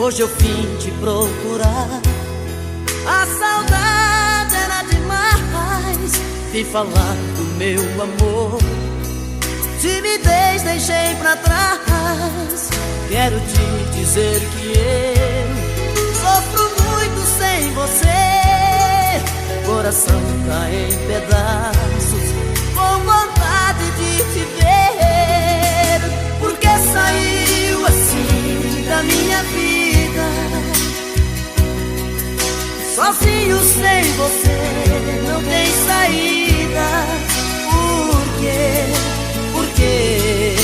Hoje eu vim te procurar. A saudade era demais. Vim falar do meu amor. Timidez deixei pra trás. Quero te dizer que eu sofro muito sem você. Coração tá em pedaços, com vontade de te ver. Porque saiu assim da minha vida, sozinho sem você, não tem saída. Por quê? Por quê?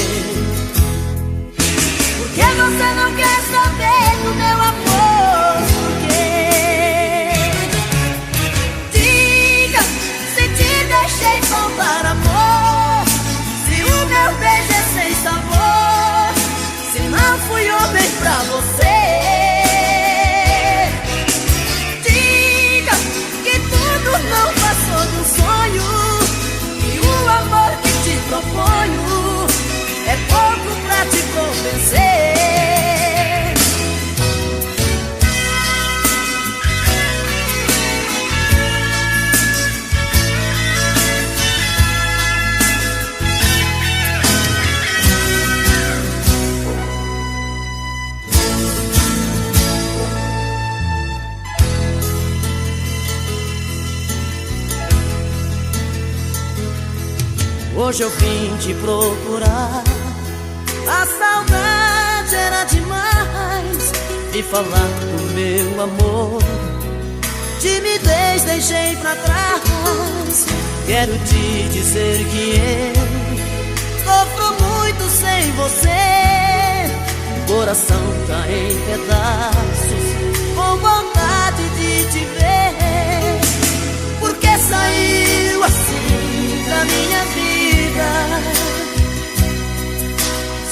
Por que você não quer saber do meu amor? Por quê? Diga se te deixei faltar amor, se o meu beijo é sem sabor, se não fui homem pra você. Não passou de um sonho, e o amor que te proponho é pouco pra te convencer. Hoje eu vim te procurar. A saudade era demais. Vim falar do meu amor. Timidez deixei pra trás. Quero te dizer que eu sofro muito sem você. Coração tá em pedaços, com vontade de te ver. Porque saiu assim da minha vida,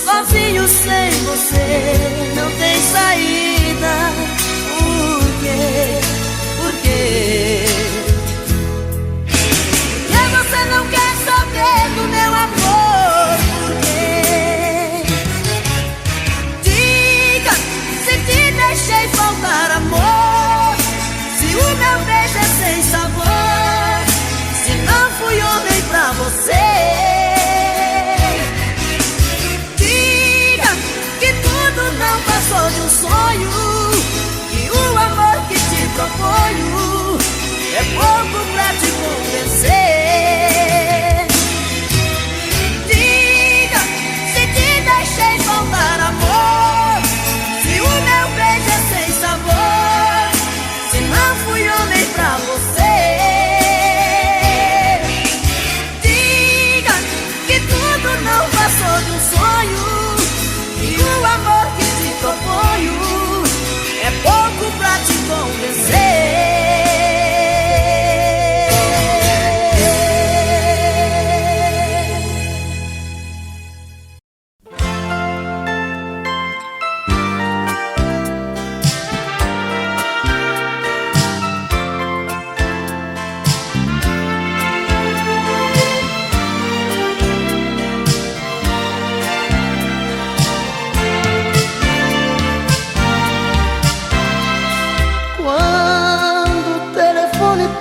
sozinho sem você, não tem saída. Por quê? Por quê? Porque você não quer saber do meu amor? Por quê? Diga se te deixei faltar amor, se o meu beijo é sem sabor, se não fui homem pra você. Não passou de um sonho, e o amor que te proponho é pouco pra te convencer. Diga se te deixei faltar amor, se o meu beijo é sem sabor, se não fui homem pra você. Diga que tudo não passou de um sonho, e o amor que te proponho é pouco pra te convencer.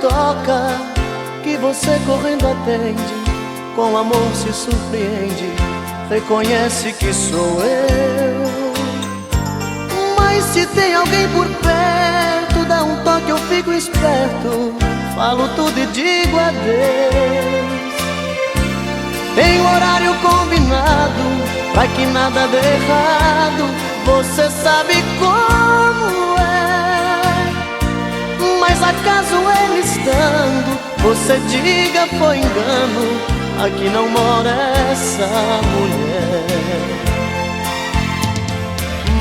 Toca, que você correndo atende, com amor se surpreende, reconhece que sou eu. Mas se tem alguém por perto, dá um toque, eu fico esperto, falo tudo e digo adeus. Tem um horário combinado, vai que nada dê errado, você sabe como é. Mas acaso ele estando, você diga foi engano, aqui não mora essa mulher.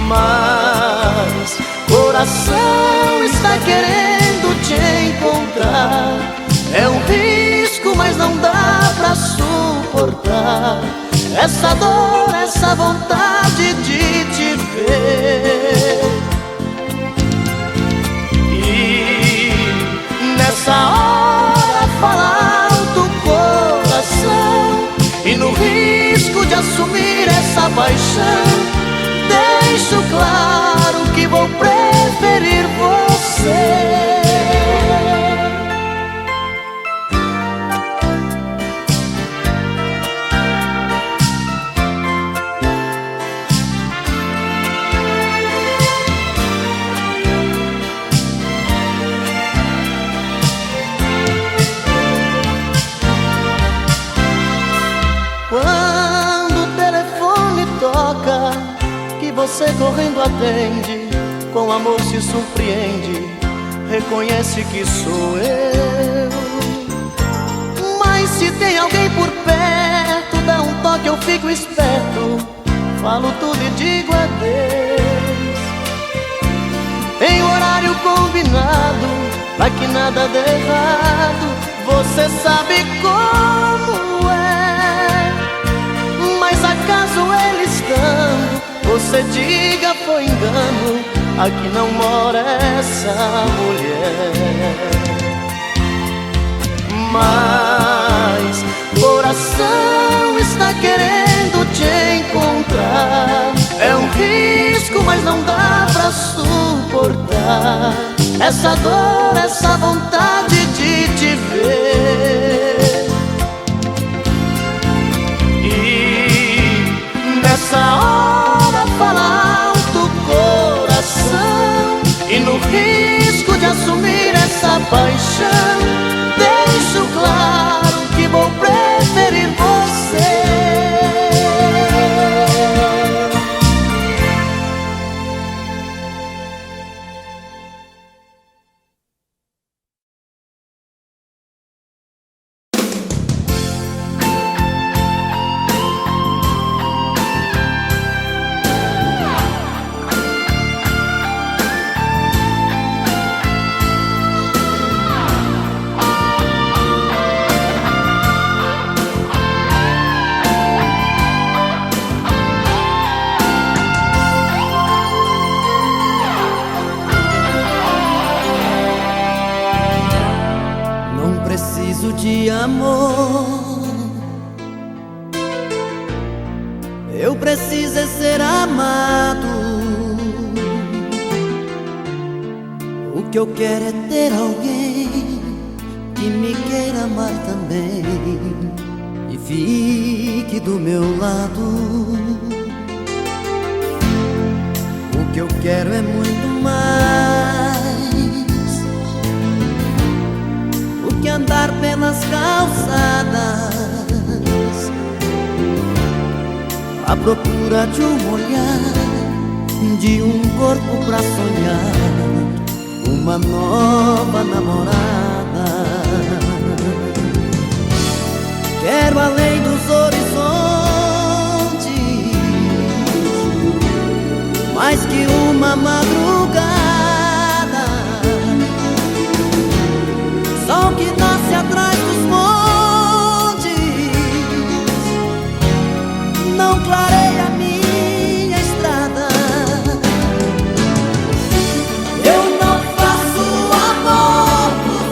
Mas coração está querendo te encontrar, é um risco, mas não dá pra suportar essa dor, essa vontade de te ver. Nessa hora fala alto o coração, e no risco de assumir essa paixão, deixo claro que vou preferir você. Quando o telefone toca, que você correndo atende, com amor se surpreende, reconhece que sou eu. Mas se tem alguém por perto, dá um toque, eu fico esperto, falo tudo e digo adeus. Tem horário combinado, pra que nada dê errado, você sabe como é. Mas acaso ele estando, você diga foi engano, aqui não mora essa mulher. Mas coração está querendo te encontrar, é um risco, mas não dá pra suportar essa dor, essa vontade de te ver. E nessa hora fala alto coração, e no risco de assumir essa paixão, deixo claro que vou preferir você. De amor, eu preciso é ser amado. O que eu quero é ter alguém que me queira amar também e fique do meu lado. O que eu quero é muito mais que andar pelas calçadas à procura de um olhar, de um corpo pra sonhar uma nova namorada. Quero além dos horizontes mais que uma madrugada, sol que nasce atrás dos montes, não clareia minha estrada. Eu não faço amor por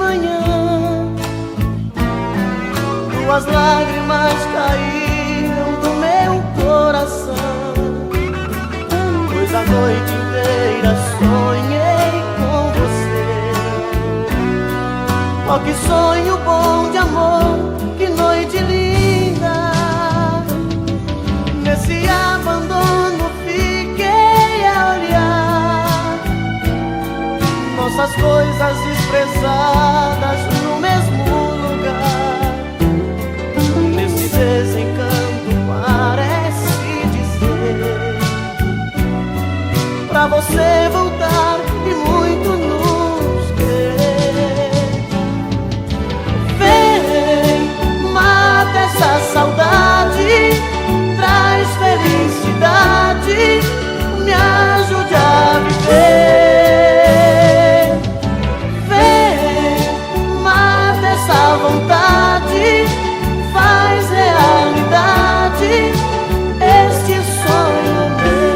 manhã, tuas lágrimas caíram do meu coração, pois a noite inteira sonhei com você. Oh, que sonho bom de amor, que noite linda. Nesse abandono fiquei a olhar nossas coisas desprezadas no mesmo lugar. Nesse desencanto parece dizer pra você voltar e muito nos querer. Vem, mata essa saudade, traz felicidade, me ajude a viver. Vem, mata essa vontade, faz realidade este sonho meu.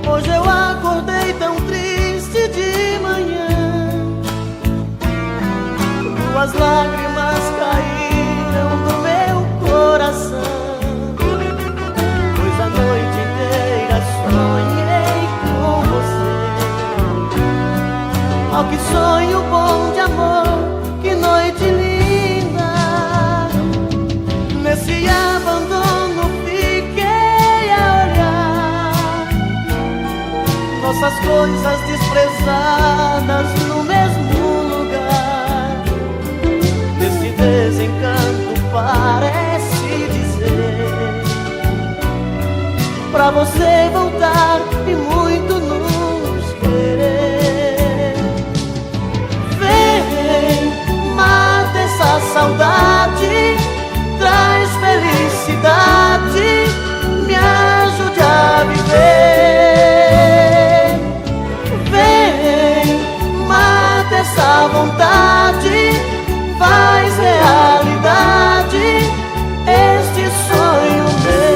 Hoje eu acordei tão triste de manhã, tuas lágrimas caíram no meu coração, pois a noite inteira sonhei com você. Oh, que sonho bom de amor, que noite linda. Nesse abandono fiquei a olhar nossas coisas desprezadas no mesmo lugar. Nesse desencanto parece dizer pra você voltar e muito nos querer. Vem, mata essa saudade, traz felicidade, me ajude a viver. Vem, mata essa vontade, faz realidade este sonho meu.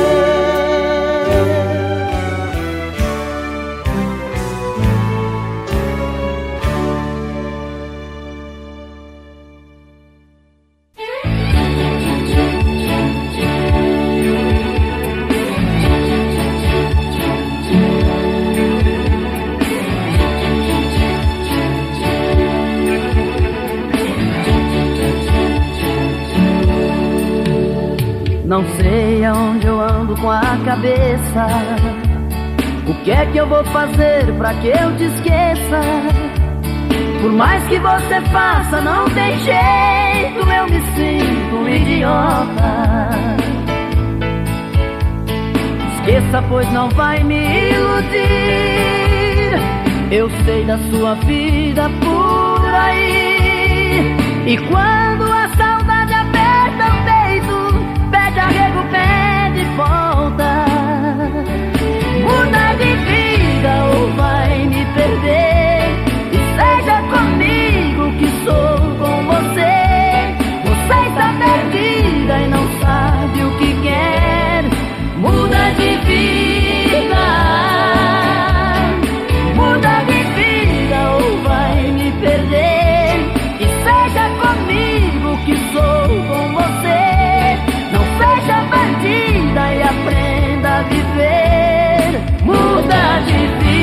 Não sei aonde eu ando com a cabeça, o que é que eu vou fazer pra que eu te esqueça? Por mais que você faça, não tem jeito, eu me sinto um idiota. Esqueça, pois não vai me iludir. Eu sei da sua vida por aí, e quando a saudade aperta o peito, pede arrego, pede volta. Muda de vida ou vai me perder, e seja comigo que sou com você. Você está perdida e não sabe o que quer. Muda de vida, muda de vida ou vai me perder, e seja comigo que sou com você. Não seja bandida e aprenda a viver. Muda de vida.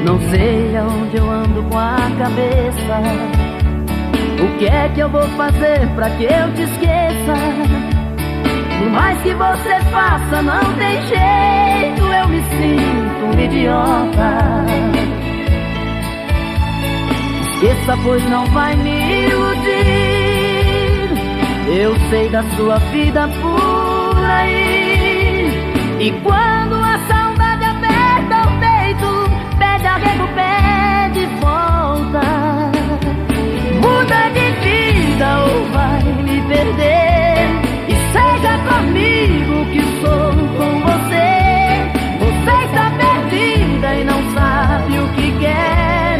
Não sei aonde eu ando com a cabeça, o que é que eu vou fazer pra que eu te esqueça? Por mais que você faça, não tem jeito, eu me sinto um idiota. Esqueça, pois não vai me iludir. Eu sei da sua vida por aí. E quando a saudade aperta o peito, pede arrego, pede volta. Muda de vida ou vai me perder. E seja comigo que sou com você. Você está perdida e não sabe o que quer.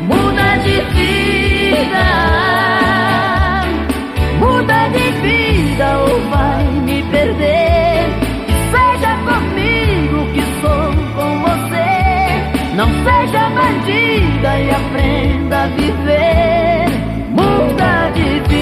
Muda de vida. Muda de vida ou vai me perder. E seja comigo que sou com você. Não seja bandida e aprenda a viver. Muda de vida.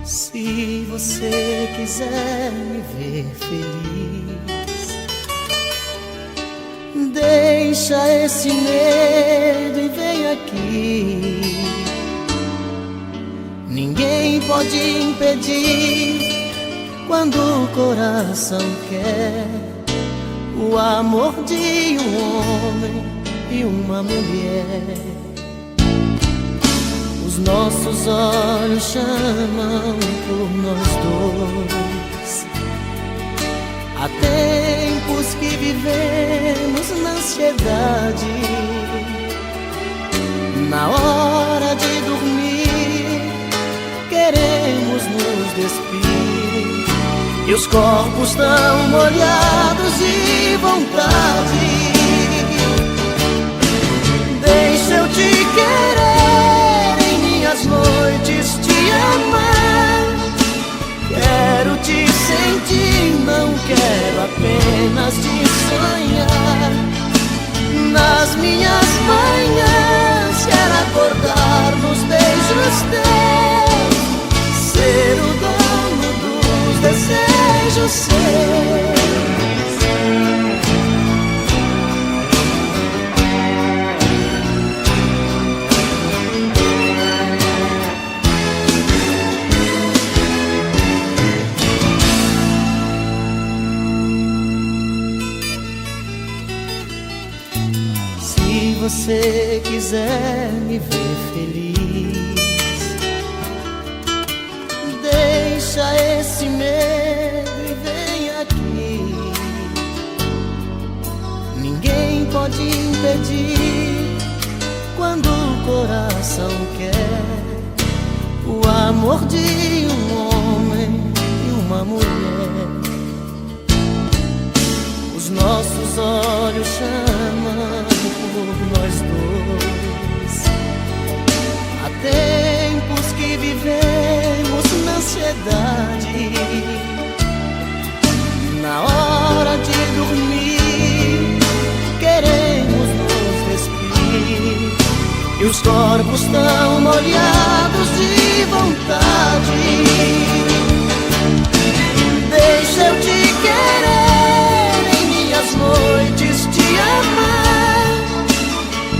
Se você quiser me ver feliz, deixa esse medo e vem aqui. Ninguém pode impedir quando o coração quer o amor de um homem e uma mulher. Os nossos olhos chamam por nós dois. Há tempos que vivemos na ansiedade. Na hora de dormir, queremos nos despir. E os corpos tão molhados de vontade. Deixa eu te querer, em minhas noites te amar. Quero te sentir, não quero apenas te sonhar. Nas minhas manhãs quero acordar nos beijos teus, ser o dono dos desejos seus. Se você quiser me ver feliz, deixa esse medo e vem aqui. Ninguém pode impedir quando o coração quer o amor de um homem e uma mulher. Os nossos olhos chamam por nós dois. Há tempos que vivemos na ansiedade. Na hora de dormir, queremos nos despir. E os corpos tão molhados de vontade. Deixa eu te querer, em minhas noites te amar.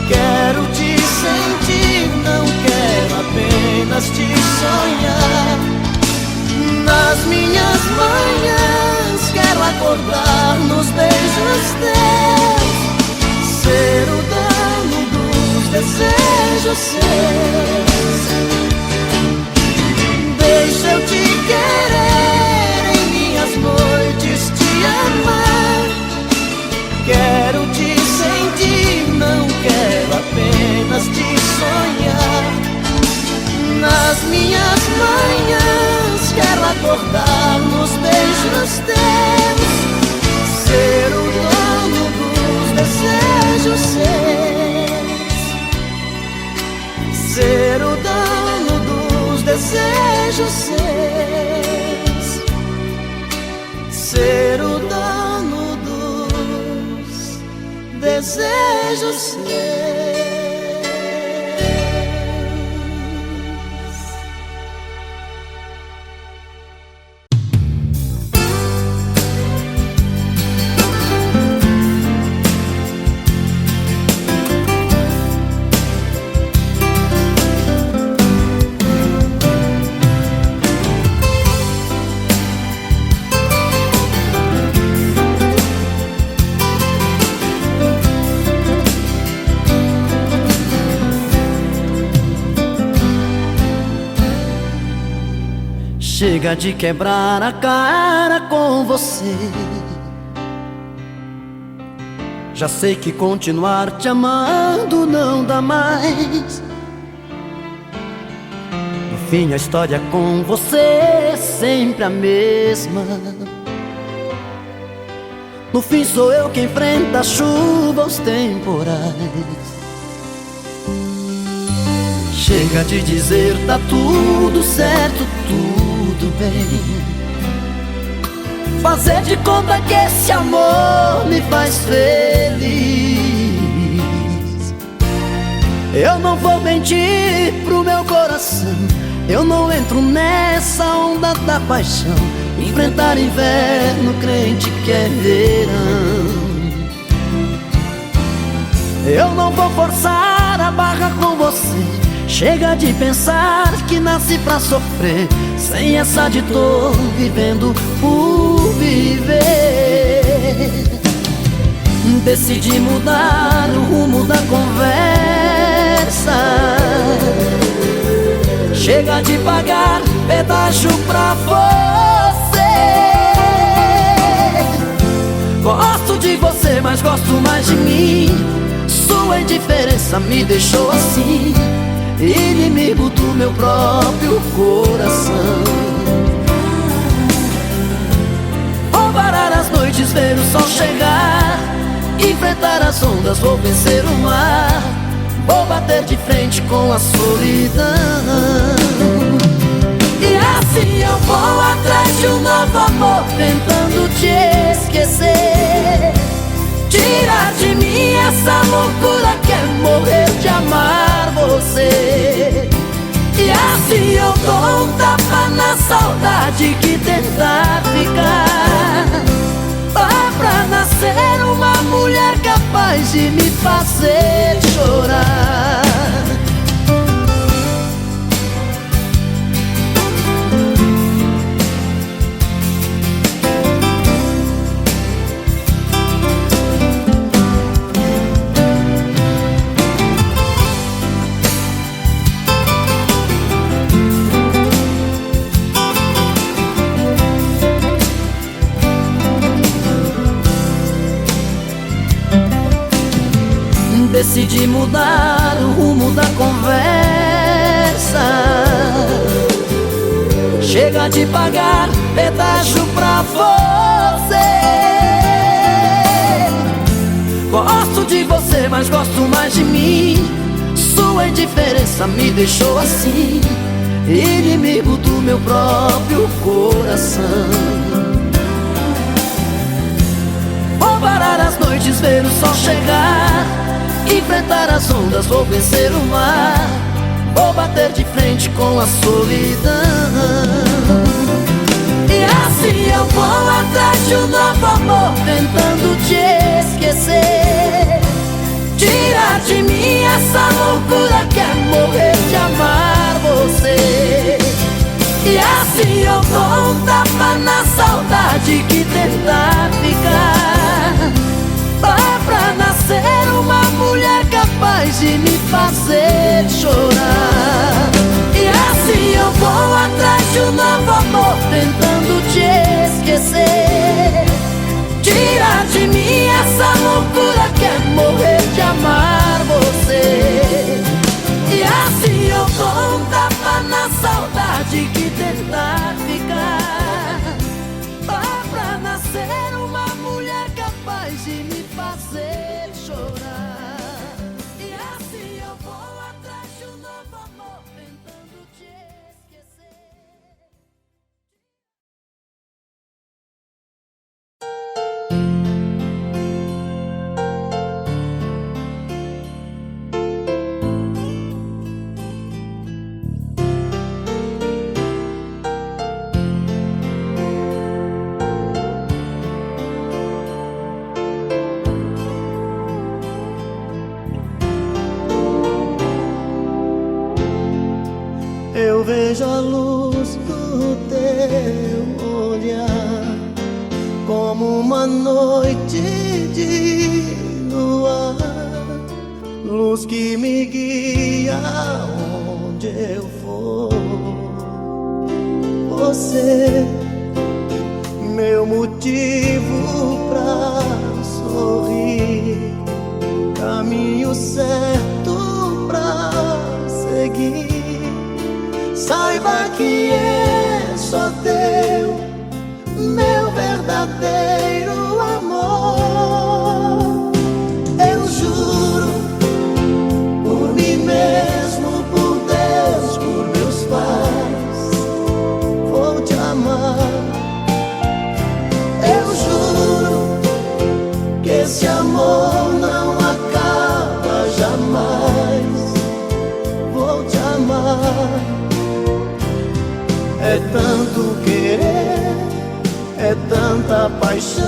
Quero te sentir, não quero apenas te sonhar. Nas minhas manhãs quero acordar nos beijos teus, ser o dono dos desejos seus. Deixa eu te querer, em minhas noites te amar. Quero te sentir, não quero apenas te sonhar. Nas minhas manhãs quero acordar nos beijos teus, ser o dono dos desejos seus, ser o dono dos desejos seus, ser o dono dos desejos seus. Chega de quebrar a cara com você. Já sei que continuar te amando não dá mais. No fim a história com você é sempre a mesma. No fim sou eu quem enfrenta a chuva, os temporais. Chega de dizer tá tudo certo, tudo bem. Fazer de conta que esse amor me faz feliz. Eu não vou mentir pro meu coração, eu não entro nessa onda da paixão. Enfrentar inverno, crente que é verão. Eu não vou forçar a barra com você. Chega de pensar que nasci pra sofrer. Sem essa de tô vivendo por viver. Decidi mudar o rumo da conversa. Chega de pagar pedágio pra você. Gosto de você, mas gosto mais de mim. Sua indiferença me deixou assim, inimigo do meu próprio coração. Vou varar as noites, ver o sol chegar, enfrentar as ondas, vou vencer o mar. Vou bater de frente com a solidão. E assim eu vou atrás de um novo amor, tentando te esquecer. Tirar de mim essa loucura que é morrer de amar você. E assim eu dou um tapa na saudade que tentar ficar. Dá pra nascer uma mulher capaz de me fazer chorar. Decidi mudar o rumo da conversa. Chega de pagar pedágio pra você. Gosto de você, mas gosto mais de mim. Sua indiferença me deixou assim, inimigo do meu próprio coração. Vou parar as noites, ver o sol chegar, enfrentar as ondas, vou vencer o mar. Vou bater de frente com a solidão. E assim eu vou atrás de um novo amor, tentando te esquecer. Tirar de mim essa loucura que é morrer de amar você. E assim eu dou um tapa na saudade que tentar ficar. Dá pra nascer uma mulher capaz de me fazer chorar. E assim eu vou atrás de um novo amor, tentando te esquecer. Tirar de mim essa loucura que é morrer de amar você. E assim eu dou um tapa na saudade que tentar ficar. Dá pra nascer uma mulher capaz de me fazer chorar. E assim eu vou atrás de um novo amor, tentando te esquecer. Eu vejo a luz do teu olhar como uma noite de luar, luz que me guia onde eu for. você, meu motivo pra sorrir, caminho certo pra seguir. Saiba que é só teu, meu verdadeiro amor. Eu juro, por mim mesmo, por Deus, por meus pais, vou te amar. Eu juro que esse amor não acaba jamais, vou te amar. É tanto querer, é tanta paixão,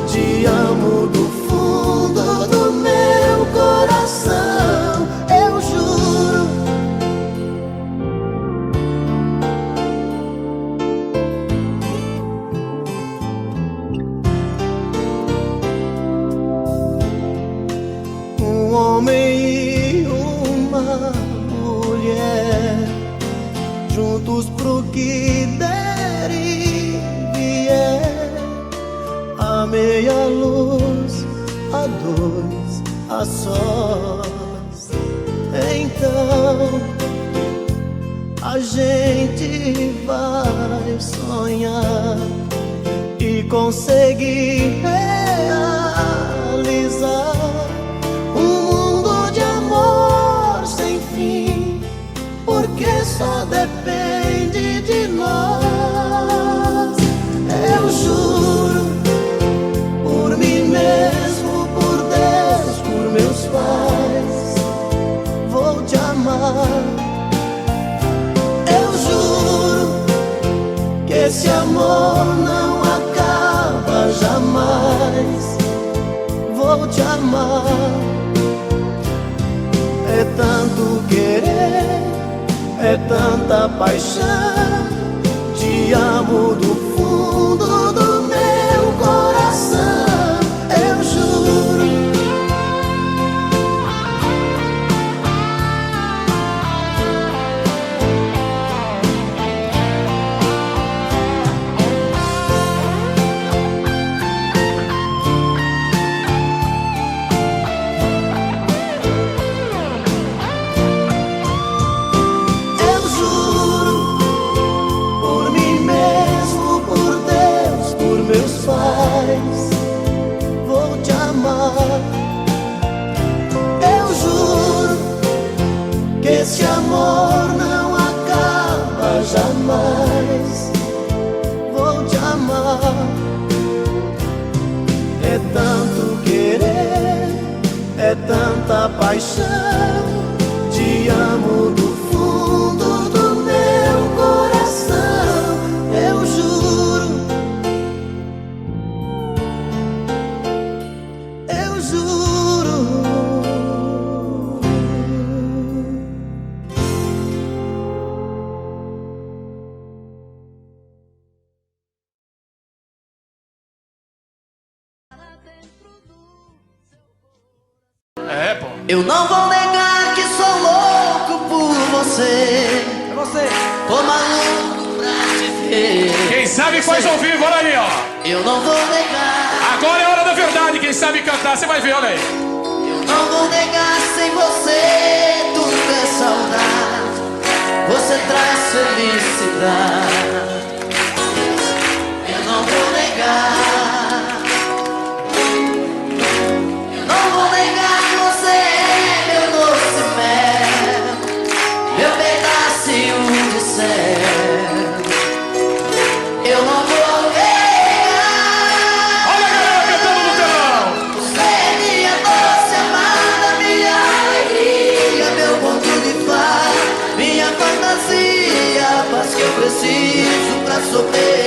te amo do fundo do meu coração, eu juro. Um homem e uma mulher, juntos pro que der e vier, a meia luz, a dois, a sós. Então a gente vai sonhar e conseguir realizar um mundo de amor sem fim, porque só depende de nós. Eu juro, por mim mesmo, por Deus, por meus pais, vou te amar. Eu juro que esse amor não acaba jamais, vou te amar. É tanto querer, é tanta paixão, te amo do fundo do meu coração, eu juro. Vou te amar. Eu juro que esse amor não acaba jamais, vou te amar. É tanto querer, é tanta paixão, te amo do fundo do meu coração, eu juro. Eu juro. É, pô. Eu não vou negar que sou louco por você. É você. Tô maluco pra te ver. Quem sabe faz ao vivo, olha aí, ó. Eu não vou negar. Agora é hora da verdade, quem sabe cantar, você vai ver, olha aí. Eu não vou negar, sem você tudo é saudade. Você traz felicidade. Eu não vou negar. Eu não vou negar que você é meu doce mel, meu pedacinho de céu. Eu não vou negar. Olha a galera cantando no telão. Você é minha doce amada, minha alegria, meu conto de fada, minha fantasia, a paz que eu preciso pra sobreviver.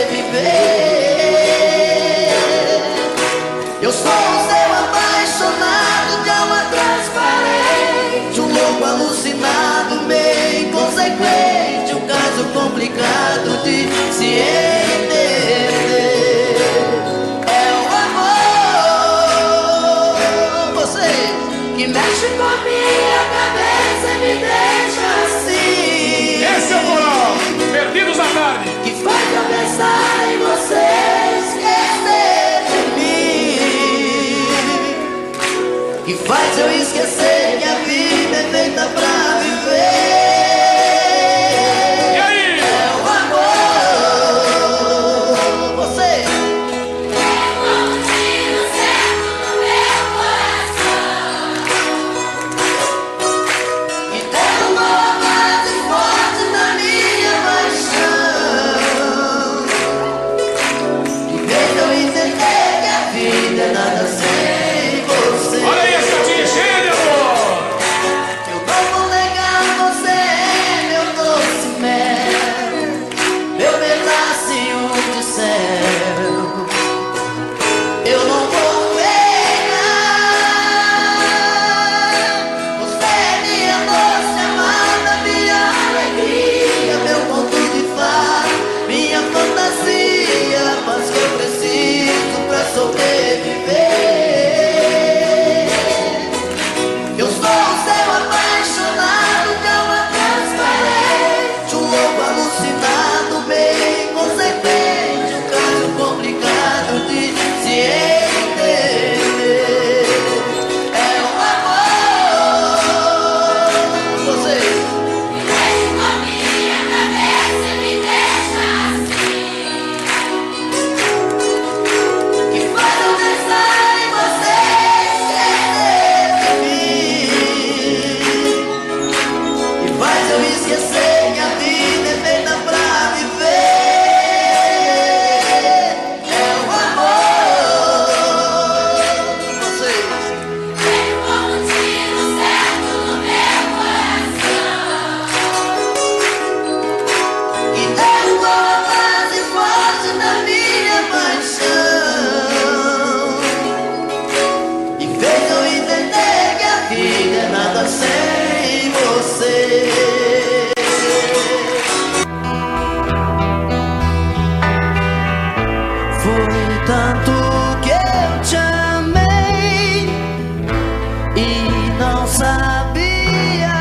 Eu sou um seu apaixonado de alma transparente, um louco alucinado, meio inconsequente, um caso complicado de se entender. É o amor, você que mexe com a minha cabeça e me deixa assim. Esse é o moral. Perdidos na Tarde. que faz eu pensar em você, esquecer de mim, que faz eu esquecer que a vida é feita pra viver. E aí? É o amor, você. E derramou mais e forte na minha paixão, e fez eu entender que a vida é nada sem você. Olha aí, essa tia cheia de amor. Eu não vou negar, você é meu doce mel, meu pedacinho de céu. Eu não vou negar, você é minha doce amada, minha alegria, meu conto de fada, minha fantasia, mas que eu preciso pra sobreviver. Eu sou o seu apaixonado de alma transparente, um louco alucinado, bem inconsequente, um caso complicado de se entender. É o amor, você. Que faz eu pensar em você, esquecer de mim, que faz eu esquecer que a vida é feita pra viver. É o amor, você. E derrubou mais e forte na minha paixão, e fez eu entender que a vida é nada sem você. Foi tanto que eu te amei e não sabia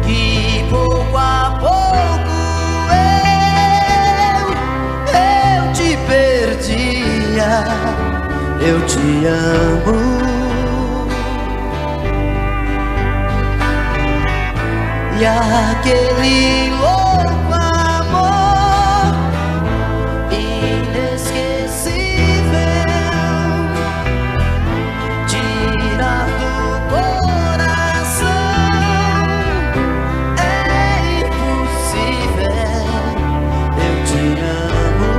que pouco a pouco eu te perdia. Eu te amo, e aquele louco amor inesquecível tira do coração. É impossível, eu te amo.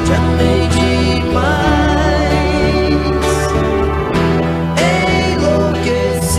Te amei demais, enlouqueci.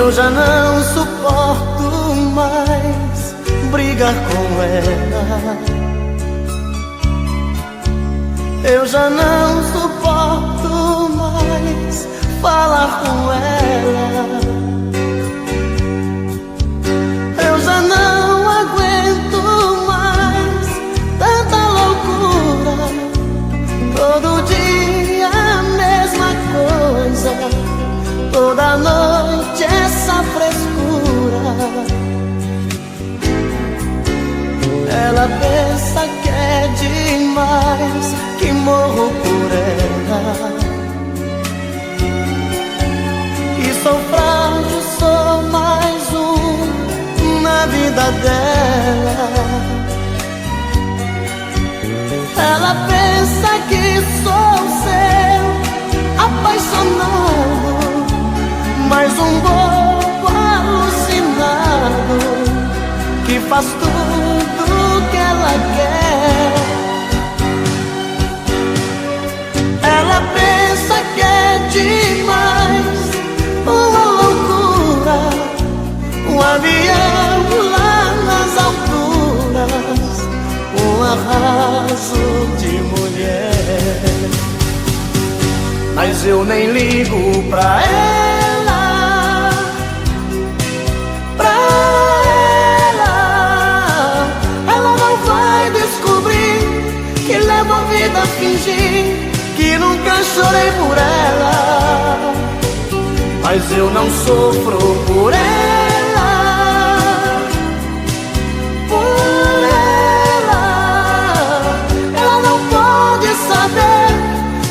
Eu já não suporto mais brigar com ela. Eu já não suporto mais falar com ela. Eu já não aguento mais tanta loucura. Todo dia a mesma coisa, toda noite essa frescura. Ela pensa que é demais, que morro por ela. Que sou frágil, sou mais um na vida dela. Ela pensa que sou seu apaixonado, mais um bobo alucinado que faz tudo que ela quer. Ela pensa que é demais, uma loucura, um avião lá nas alturas, um arraso de mulher. Mas eu nem ligo pra ela, pra ela. Ela não vai descobrir que levo a vida a fingir que nunca chorei por ela. Mas eu não sofro por ela, por ela. Ela não pode saber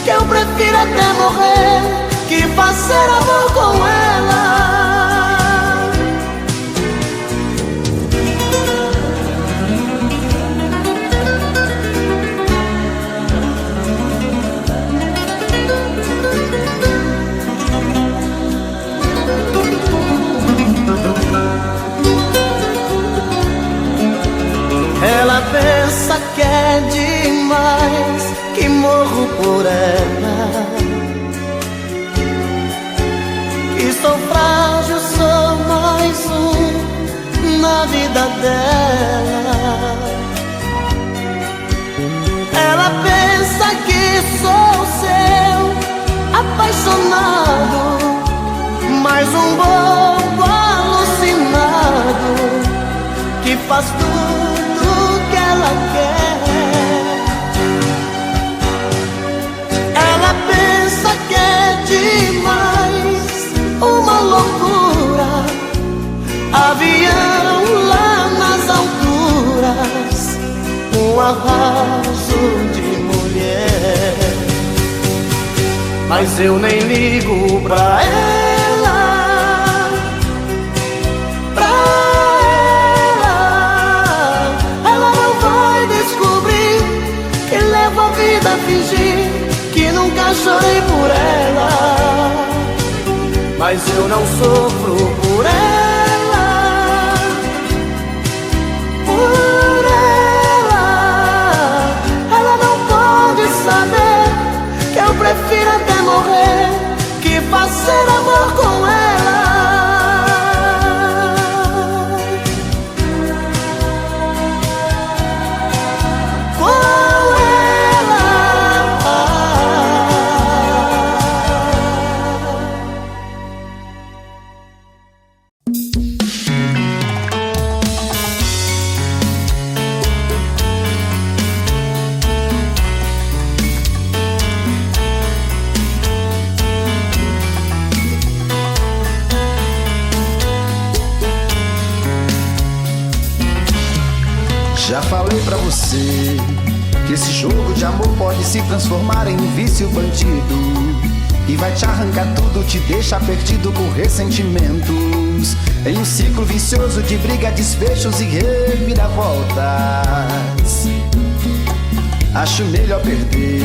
que eu prefiro até morrer que fazer amor com ela. Ela pensa que é demais, que morro por ela. Que sou frágil, sou mais um na vida dela. Ela pensa que sou seu apaixonado, mais um bobo alucinado que faz tudo que ela quer. Ela pensa que é demais, uma loucura, avião lá nas alturas, um arraso de mulher. Mas eu nem ligo pra ela, pra ela. Ela não vai descobrir que levo a vida a fingir que nunca chorei por ela. Mas eu não sofro por ela, por ela. Ela não pode saber que eu prefiro até morrer que fazer amor com ela. Já falei pra você que esse jogo de amor pode se transformar em um vício bandido e vai te arrancar tudo, te deixar perdido com ressentimentos, em um ciclo vicioso de briga, desfechos e reviravoltas. Acho melhor perder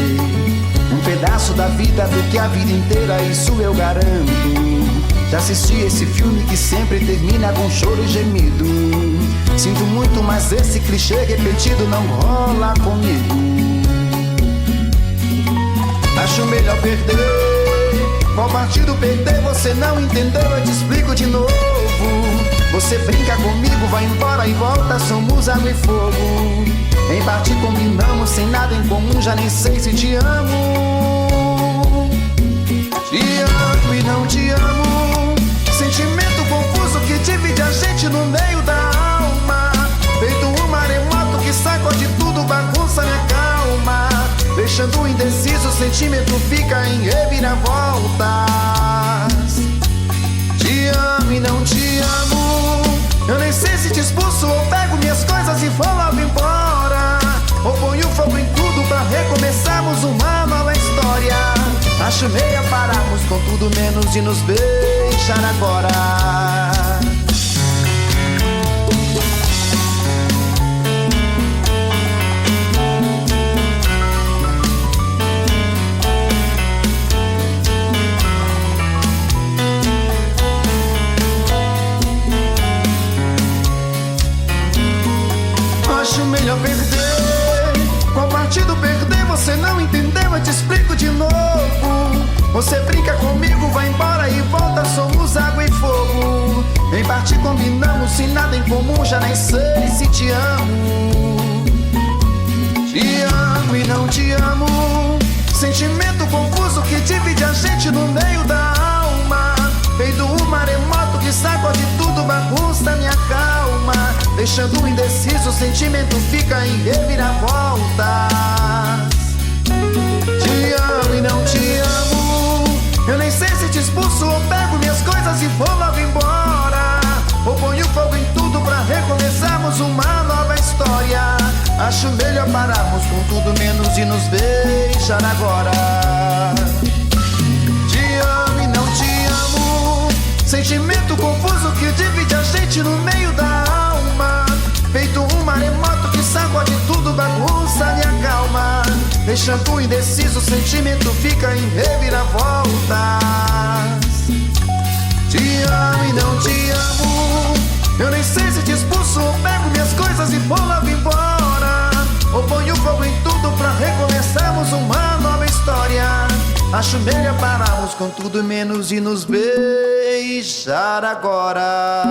um pedaço da vida do que a vida inteira, isso eu garanto. Já assisti esse filme que sempre termina com choro e gemido. Sinto muito, mas esse clichê repetido não rola comigo. Acho melhor perder Qual partido perder você não entendeu, eu te explico de novo. Você brinca comigo, vai embora e volta, somos água e fogo. Em parte combinamos, sem nada em comum, já nem sei se te amo. Te amo e não te amo, sentimento confuso que divide a gente no meio da alma. Feito um maremoto que sacode tudo, bagunça minha calma. Deixando indeciso, o sentimento fica em reviravoltas. Te amo e não te amo, eu nem sei se te expulso ou pego minhas coisas e vou logo embora. Ou ponho fogo em tudo pra recomeçarmos uma nova história. Acho meio pararmos com tudo menos de nos beijar agora. Acho melhor perder. Qual partido perder você não entendeu, eu te explico de novo. Você brinca comigo, vai embora e volta, somos água e fogo. Em parte combinamos, sem nada em comum, já nem sei se te amo. Te amo e não te amo, sentimento confuso que divide a gente no meio da alma. Feito um maremoto que sacode tudo, bagunça minha calma. Deixando indeciso, o sentimento fica em reviravoltas. Te amo e não te amo, eu nem sei se te expulso ou pego minhas coisas e vou logo embora. Ou ponho fogo em tudo pra recomeçarmos uma nova história. Acho melhor pararmos com tudo menos de nos beijar agora. Te amo e não te amo, sentimento confuso que divide a gente no meio da alma. Feito um maremoto que sacode tudo, bagunça minha calma. Deixando indeciso, o sentimento fica em reviravoltas. Te amo e não te amo, eu nem sei se te expulso ou pego minhas coisas e vou logo embora. Ou ponho fogo em tudo pra recomeçarmos uma nova história. Acho melhor pararmos com tudo menos de nos beijar agora.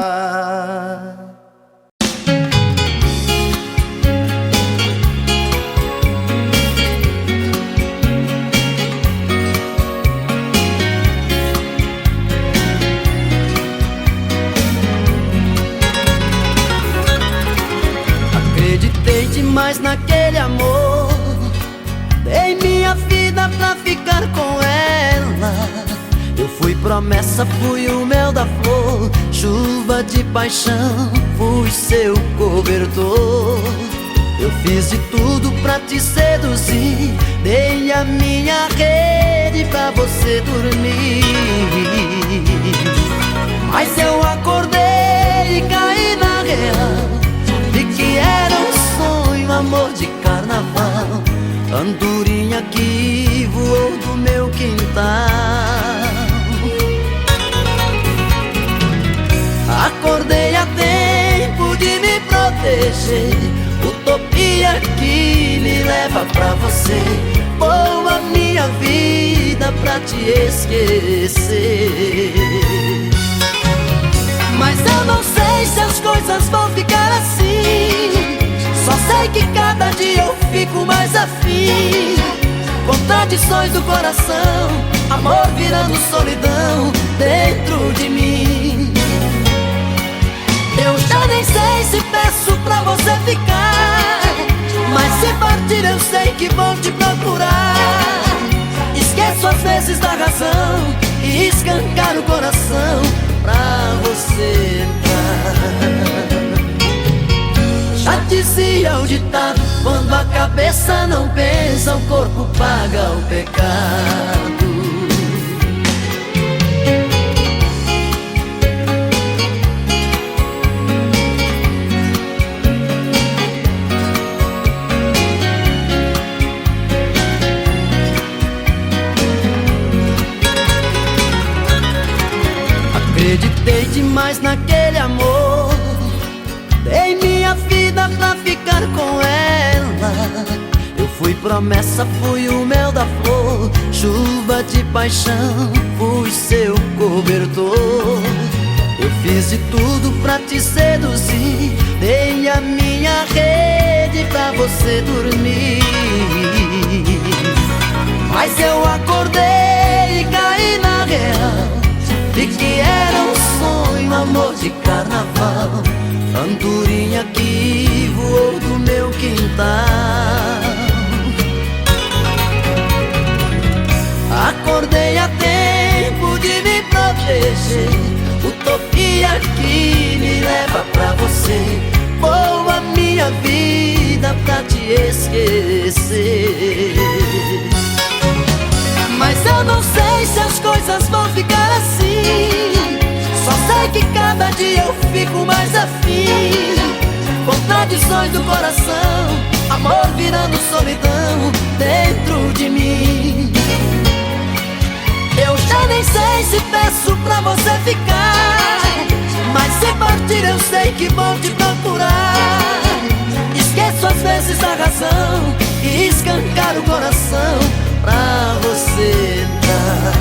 Acreditei demais naquele amor, dei minha vida pra ficar com ela. Eu fui promessa, fui o mel da flor, chuva de paixão, fui seu cobertor. Eu fiz de tudo pra te seduzir, dei a minha rede pra você dormir. Mas eu acordei e caí na real, vi que era um sonho, amor de carnaval, andorinha que voou do meu quintal. Acordei a tempo de me proteger, utopia que me leva pra você. Boa minha vida pra te esquecer. Mas eu não sei se as coisas vão ficar assim, só sei que cada dia eu fico mais afim. Contradições do coração, amor virando solidão dentro de mim. Eu já nem sei se peço pra você ficar, mas se partir eu sei que vou te procurar. Esqueço às vezes da razão e escancar o coração pra você entrar. Já dizia o ditado, quando a cabeça não pensa, o corpo paga o pecado. Acreditei demais naquele amor, dei minha vida pra ficar com ela. Eu fui promessa, fui o mel da flor, amor, chuva de paixão, fui seu cobertor. Eu fiz de tudo pra te seduzir, dei a minha rede pra você dormir. Mas eu acordei e caí na real, vi que era um sonho, amor de carnaval, andorinha que voou do meu quintal. Acordei a tempo de me proteger, utopia que me leva pra você. Vou a minha vida pra te esquecer. Mas eu não sei se as coisas vão ficar assim, só sei que cada dia eu fico mais afim. Contradições do coração, amor virando solidão dentro de mim. Eu já nem sei se peço pra você ficar, mas se partir eu sei que vou te procurar. Esqueço às vezes a razão e escancar o coração pra você dar.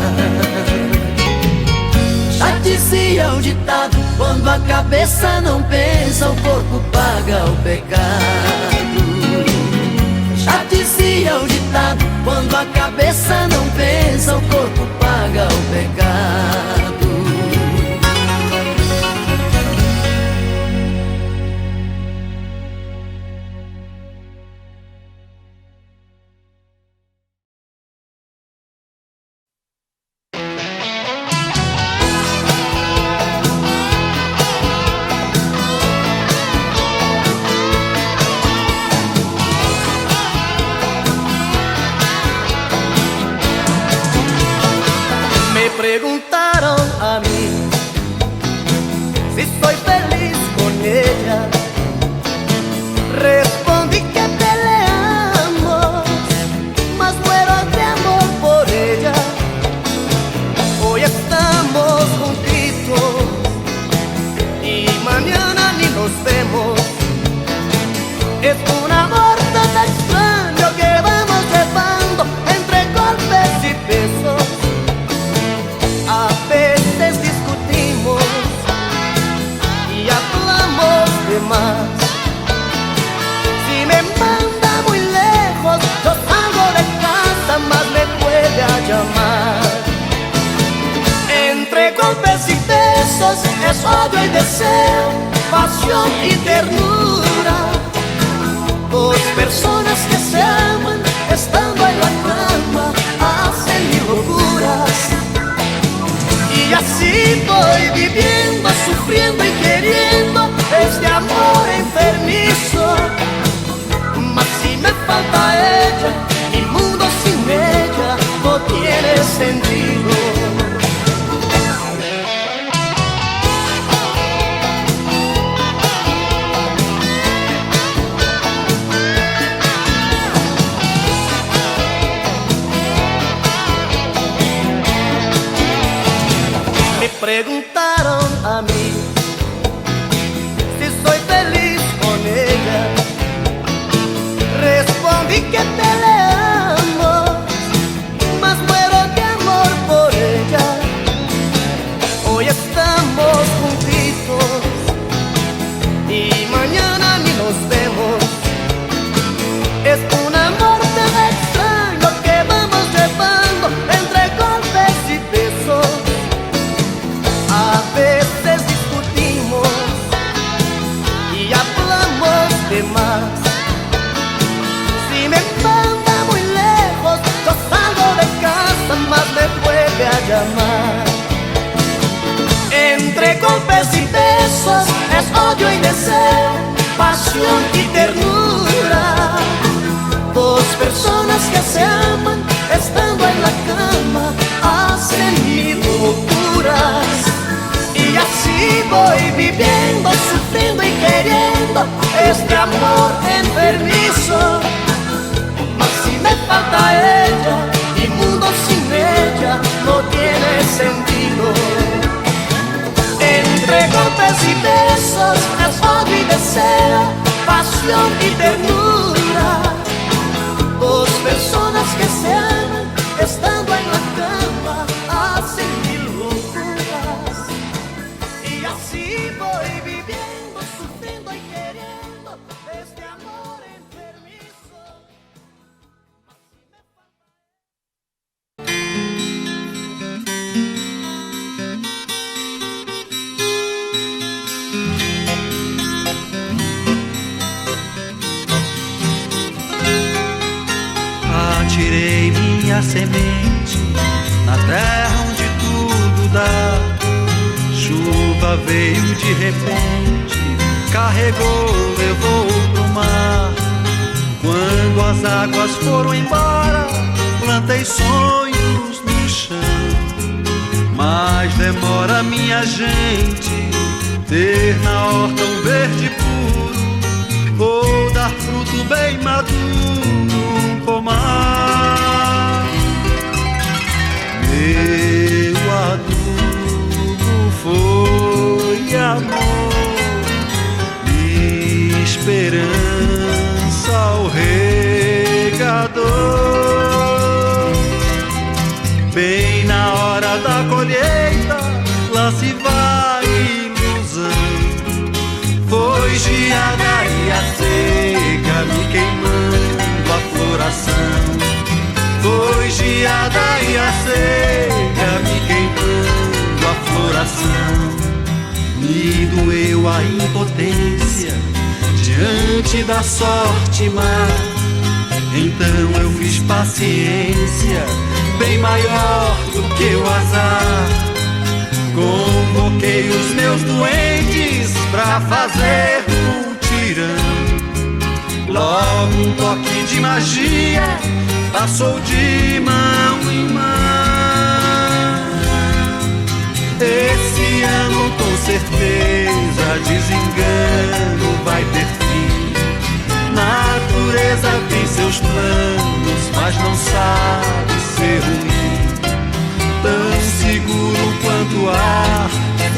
Já dizia o ditado, quando a cabeça não pensa, o corpo paga o pecado. Já dizia o ditado, quando a cabeça não pensa, o corpo paga o pecado. Preguntaron a mí si soy feliz con ella. Respondí que peleamos, mas muero de amor por ella. Hoy estamos juntitos y mañana ni nos vemos. Es un amor tan extraño que vamos llevando entre golpes y besos. A veces discutimos y hablamos de más. Si me manda muy lejos, yo salgo de casa, más me puede llamar. Entre golpes y besos es odio y deseo, pasión y ternura. Dos personas que se aman, estando en la cama, hacen mil locuras. Y así voy viviendo, sufriendo y queriendo este amor enfermizo. Mas si me falta ella, mi mundo sin ella no tiene sentido. Me preguntaron a mí si soy feliz con ella. Respondí que peleamos, mas muero de amor por ella. Hoy estamos juntitos y mañana ni nos vemos. Es un amor tan extraño que vamos llevando entre golpes y besos. A veces discutimos y hablamos de más. Si me manda muy lejos, yo salgo de casa, más me puede llamar. Entre golpes y besos es odio y deseo, pasión y ternura. Dos personas que se aman, estando en la cama, hacen mil locuras. Y así voy viviendo, sufriendo y queriendo este amor enfermizo. Mas si me falta ella, mi mundo sin ella no tiene sentido. Entre golpes y besos es odio y deseo, pasión y ternura. Dos personas que se aman, a semente na terra onde tudo dá. Chuva veio de repente, carregou, levou pro mar. Quando as águas foram embora, plantei sonhos no chão. Mas demora, minha gente, ter na horta um verde puro, ou dar fruto bem maduro, um pomar. Meu adubo foi amor, esperança ao regador. Bem na hora da colheita, lá se vai ilusão. Foi geada e a seca me queimando a floração. Foi geada e a seca me queimando a floração. Me doeu a impotência diante da sorte má. Então eu fiz paciência, bem maior do que o azar. Convoquei os meus doentes pra fazer um tirão. Logo um toque de magia passou de mão em mão. Esse ano com certeza desengano vai ter fim. Natureza tem seus planos, mas não sabe ser ruim. Tão seguro quanto o ar,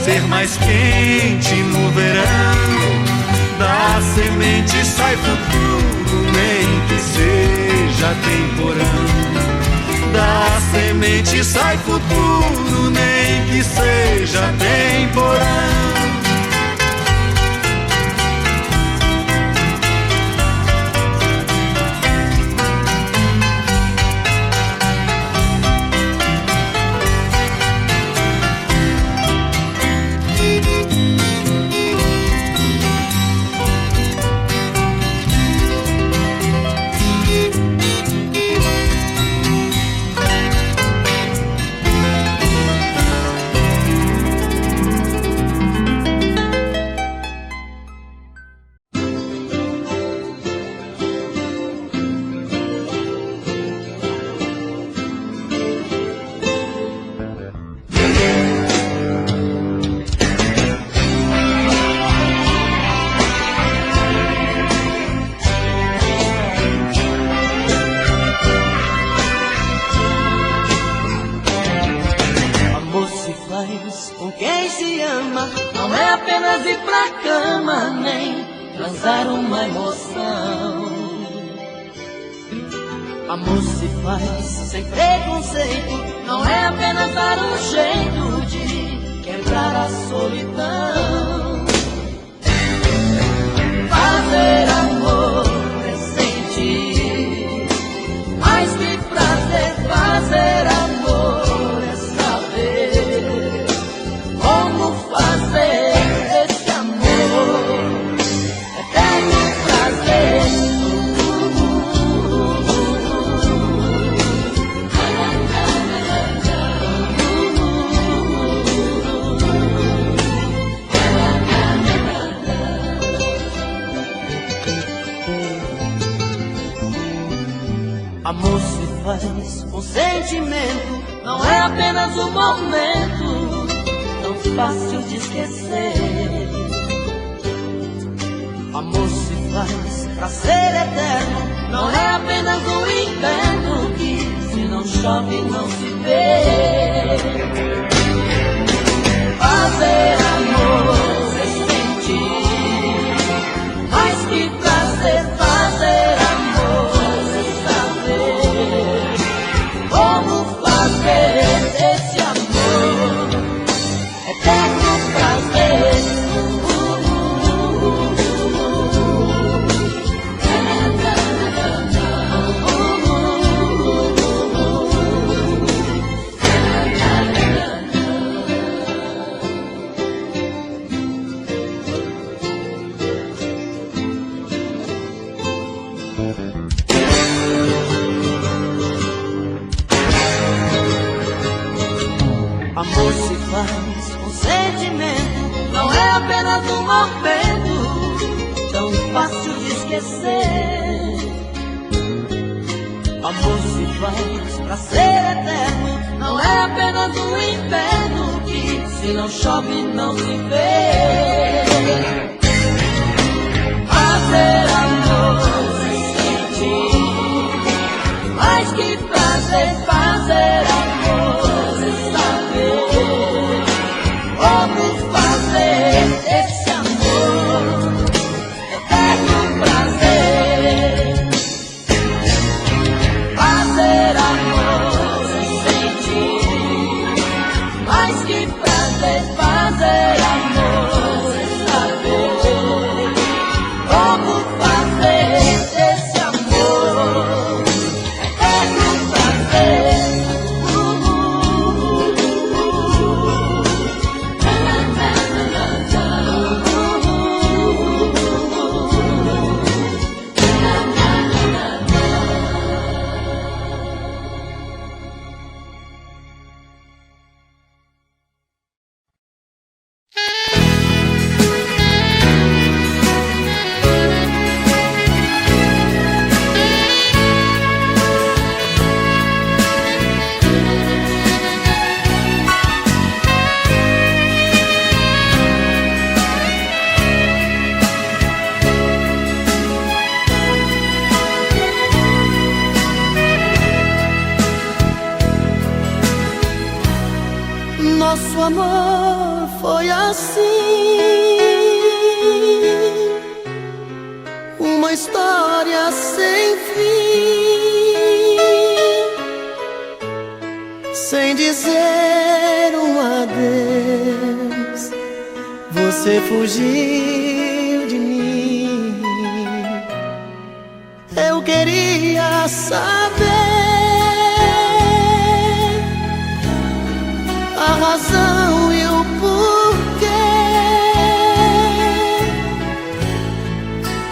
ser mais quente no verão. Da semente sai futuro, nem que seja temporão. Da semente sai futuro, nem que seja temporão. Com quem se ama não é apenas ir pra cama, nem transar uma emoção. Amor se faz sem preconceito, não é apenas dar um jeito de quebrar a solidão. Fazer amor é sentir mais que prazer. Fazer amor é saber como fazer esse amor eterno prazer. Amor se faz com sentimento, não é apenas um momento tão fácil de esquecer. Amor se faz pra ser eterno, não é apenas um inverno que se não chove não se vê. Fazer amor é sentir mais que prazer. Fazer amor é saber como fazer esse amor eterno prazer. esquecer. Amor se faz pra ser eterno, não é apenas um inverno que se não chove não se vê. Fazer amor sem sentir, mais que prazer, fazer amor sem saber como fazer esse amor eterno prazer. Fazer amor sem sentir, mais que prazer, fazer amor sem saber como fazer esse amor eterno prazer. Nosso amor foi assim, uma história sem fim, sem dizer um adeus, você fugiu de mim. Eu queria saber a razão e o porquê.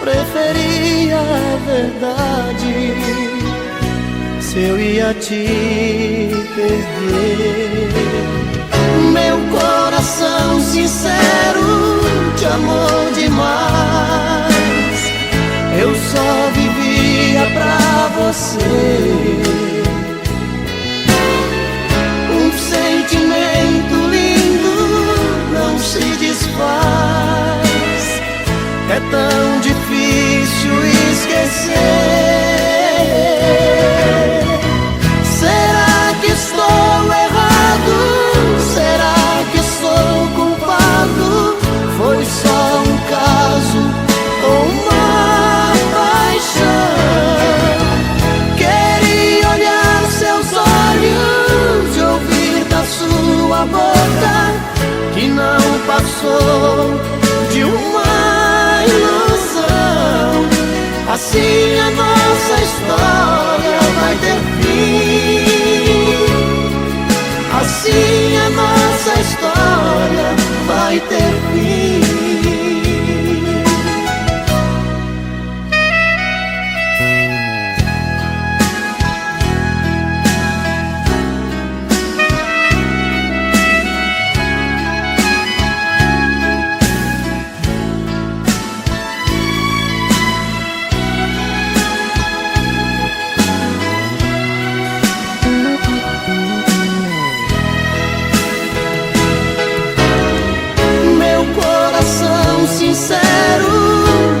Preferia a verdade se eu ia te perder. Meu coração sincero te amou demais, eu só vivia pra você. Sentimento lindo não se desfaz, é tão difícil esquecer. Será que estou errado? Será que sou culpado? Foi só um caso ou uma paixão? Queria olhar seus olhos, ouvir da sua boca que não passou de uma ilusão. Assim a nossa história vai ter fim. Assim a nossa história vai ter fim. Sincero,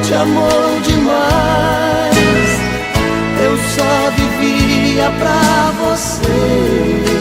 te amou demais, eu só vivia pra você.